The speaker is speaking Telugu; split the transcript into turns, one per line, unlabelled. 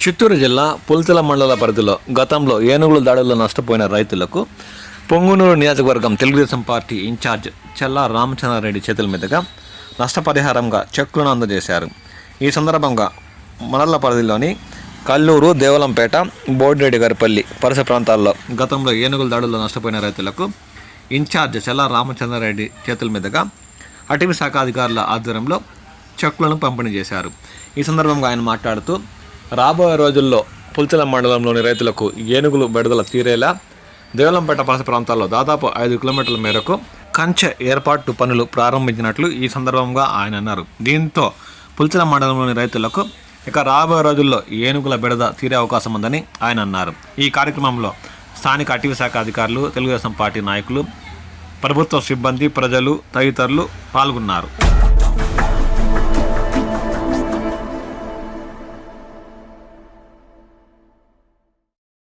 చిత్తూరు జిల్లా పుల్తల మండల పరిధిలో గతంలో ఏనుగుల దాడుల్లో నష్టపోయిన రైతులకు పొంగునూరు నియోజకవర్గం తెలుగుదేశం పార్టీ ఇన్ఛార్జ్ చెల్లా రామచంద్రారెడ్డి చేతుల మీదుగా నష్టపరిహారంగా చెక్కులను అందజేశారు. ఈ సందర్భంగా మండల పరిధిలోని కల్లూరు, దేవలంపేట, బోడిరెడ్డి గారిపల్లి పరిసర ప్రాంతాల్లో గతంలో ఏనుగుల దాడుల్లో నష్టపోయిన రైతులకు ఇన్ఛార్జ్ చెల్లా రామచంద్రారెడ్డి చేతుల మీదుగా అటవీ శాఖ అధికారుల ఆధ్వర్యంలో చెక్కులను పంపిణీ చేశారు. ఈ సందర్భంగా ఆయన మాట్లాడుతూ రాబోయే రోజుల్లో పుల్చల మండలంలోని రైతులకు ఏనుగులు బెడదల తీరేలా దేవలంపేట పరిసర ప్రాంతాల్లో దాదాపు 5 కిలోమీటర్ల మేరకు కంచె ఏర్పాటు పనులు ప్రారంభించినట్లు ఈ సందర్భంగా ఆయన అన్నారు. దీంతో పుల్చల మండలంలోని రైతులకు ఇక రాబోయే రోజుల్లో ఏనుగుల బెడద తీరే అవకాశం ఉందని ఆయన అన్నారు. ఈ కార్యక్రమంలో స్థానిక అటవీ శాఖ అధికారులు, తెలుగుదేశం పార్టీ నాయకులు, ప్రభుత్వ సిబ్బంది, ప్రజలు తదితరులు పాల్గొన్నారు.